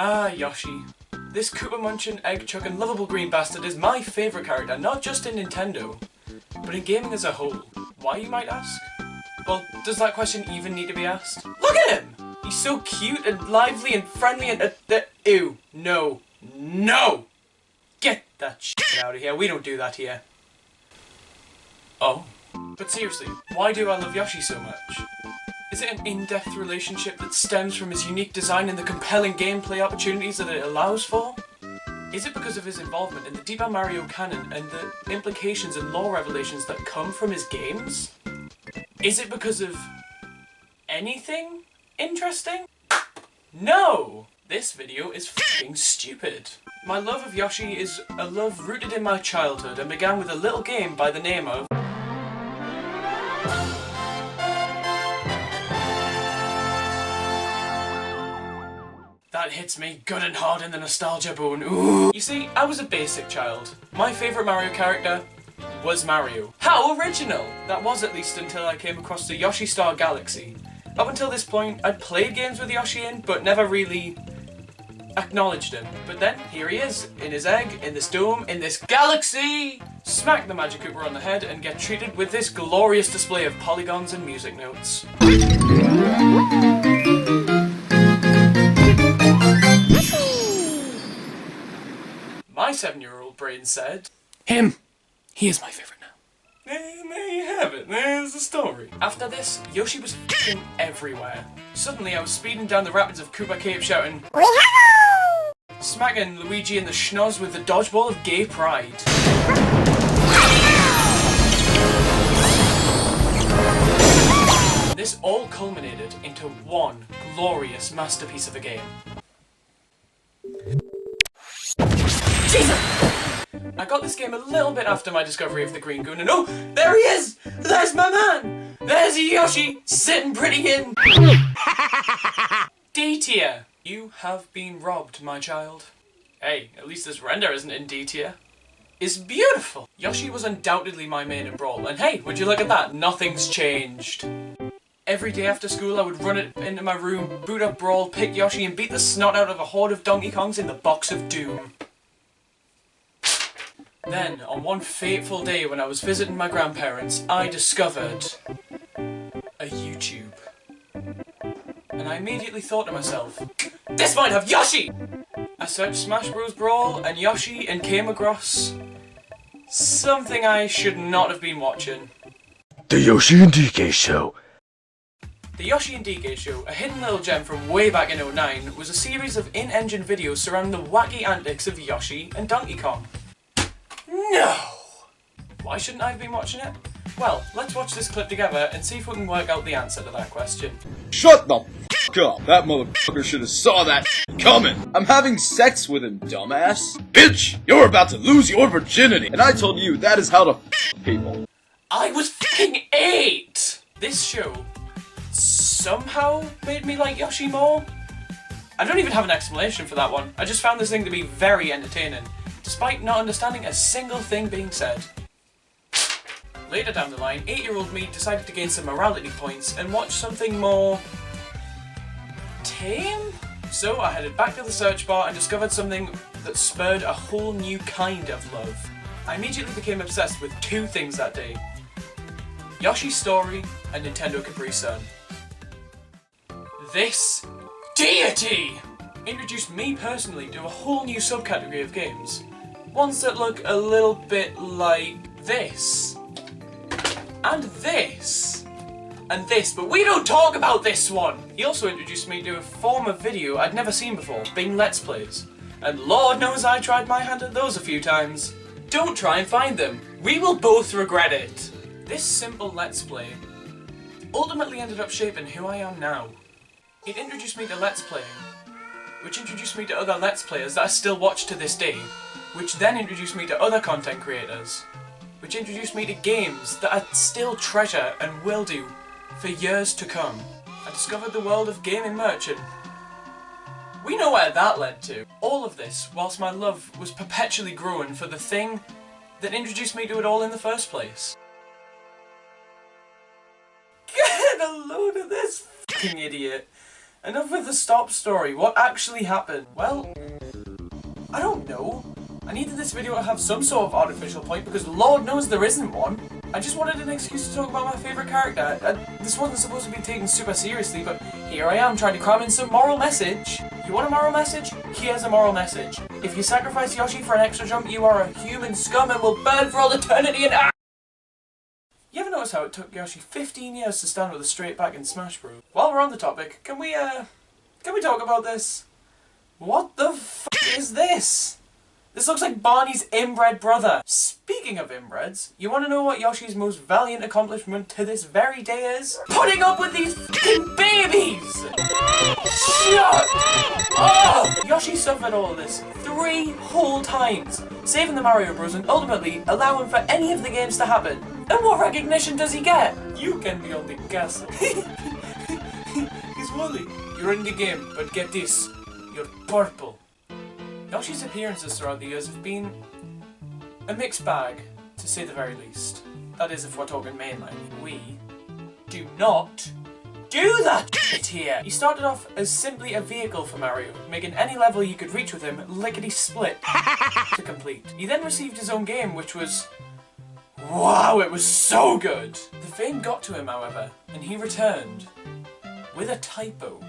Ah, Yoshi. This Koopa munchin, egg chuckin', lovable green bastard is my favourite character, not just in Nintendo, but in gaming as a whole. Why, you might ask? Well, does that question even need to be asked? Look at him! He's so cute and lively and friendly and ew. No. No! Get that shit out of here. We don't do that here. Oh. But seriously, why do I love Yoshi so much? Is it an in-depth relationship that stems from his unique design and the compelling gameplay opportunities that it allows for? Is it because of his involvement in the deeper Mario canon and the implications and lore revelations that come from his games? Is it because of anything interesting? No! This video is f***ing stupid. My love of Yoshi is a love rooted in my childhood and began with a little game by the name of... That hits me good and hard in the nostalgia bone, ooh! You see, I was a basic child. My favourite Mario character was Mario. How original! That was at least until I came across the Yoshi Star Galaxy. Up until this point, I'd played games with Yoshi in, but never really acknowledged him. But then, here he is, in his egg, in this dome, in this galaxy! Smack the Magic Koopa on the head and get treated with this glorious display of polygons and music notes. My 7-year-old brain said, him! He is my favourite now. And there you have it, there's the story. After this, Yoshi was f***ing everywhere. Suddenly I was speeding down the rapids of Koopa Cape shouting, smacking Luigi in the schnoz with the dodgeball of gay pride. This all culminated into one glorious masterpiece of a game. Jesus! I got this game a little bit after my discovery of the Green Goon, and oh, there he is! There's my man! There's Yoshi, sitting pretty in D tier. You have been robbed, my child. Hey, at least this render isn't in D tier. It's beautiful! Yoshi was undoubtedly my main in Brawl, and hey, would you look at that? Nothing's changed. Every day after school I would run it into my room, boot up Brawl, pick Yoshi and beat the snot out of a horde of Donkey Kongs in the Box of Doom. Then, on one fateful day when I was visiting my grandparents, I discovered a YouTube. And I immediately thought to myself, this might have Yoshi! I searched Smash Bros. Brawl and Yoshi and came across something I should not have been watching. The Yoshi and DK Show. The Yoshi and DK Show, a hidden little gem from way back in '09, was a series of in-engine videos surrounding the wacky antics of Yoshi and Donkey Kong. No! Why shouldn't I have been watching it? Well, let's watch this clip together and see if we can work out the answer to that question. Shut the f*** up! That motherfucker should have saw that coming! I'm having sex with him, dumbass! Bitch! You're about to lose your virginity! And I told you that is how to f*** people. I was f***ing 8! This show somehow made me like Yoshi more? I don't even have an explanation for that one. I just found this thing to be very entertaining, despite not understanding a single thing being said. Later down the line, 8-year-old me decided to gain some morality points and watch something more... tame? So I headed back to the search bar and discovered something that spurred a whole new kind of love. I immediately became obsessed with two things that day: Yoshi's Story and Nintendo Capri Sun. This deity introduced me personally to a whole new subcategory of games. Ones that look a little bit like this. And this. And this, but we don't talk about this one! He also introduced me to a form of video I'd never seen before, being Let's Plays. And Lord knows I tried my hand at those a few times. Don't try and find them. We will both regret it. This simple Let's Play ultimately ended up shaping who I am now. It introduced me to Let's Playing, which introduced me to other Let's Players that I still watch to this day, which then introduced me to other content creators, which introduced me to games that I still treasure and will do for years to come. I discovered the world of gaming merch, and we know where that led to. All of this whilst my love was perpetually growing for the thing that introduced me to it all in the first place. Get a load of this f***ing idiot. enough with the stop story. What actually happened? Well, I don't know. I needed this video to have some sort of artificial point because Lord knows there isn't one. I just wanted an excuse to talk about my favourite character. This wasn't supposed to be taken super seriously, but here I am trying to cram in some moral message. You want a moral message? Here's a moral message. If you sacrifice Yoshi for an extra jump, you are a human scum and will burn for all eternity and You ever notice how it took Yoshi 15 years to stand with a straight back in Smash Bros? While we're on the topic, can we talk about this? What the f*** is this? This looks like Barney's inbred brother. Speaking of inbreds, you want to know what Yoshi's most valiant accomplishment to this very day is? Putting up with these f***ing babies! Shut up! Yoshi suffered all of this 3 whole times, saving the Mario Bros and ultimately allowing for any of the games to happen. And what recognition does he get? You can be on the castle. He's Wooly. You're in the game, but get this. You're purple. Yoshi's appearances throughout the years have been a mixed bag, to say the very least. That is if we're talking mainline. We do not do that shit here! He started off as simply a vehicle for Mario, making any level you could reach with him lickety-split to complete. He then received his own game, which was... wow, it was so good! The fame got to him, however, and he returned with a typo.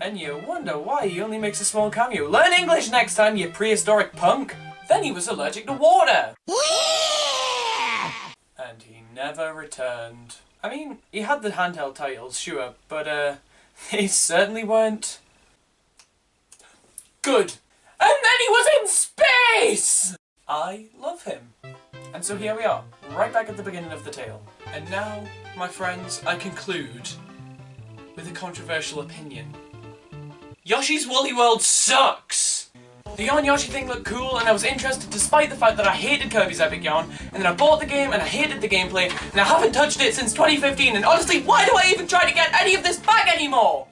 And you wonder why he only makes a small cameo. Learn English next time, you prehistoric punk! Then he was allergic to water! And he never returned. I mean, he had the handheld titles, sure, but they certainly weren't good. And then he was in space! I love him. And so here we are, right back at the beginning of the tale. And now, my friends, I conclude with a controversial opinion. Yoshi's Woolly World sucks! The Yawn Yoshi thing looked cool and I was interested despite the fact that I hated Kirby's Epic Yarn, and then I bought the game and I hated the gameplay, and I haven't touched it since 2015, and honestly, why do I even try to get any of this back anymore?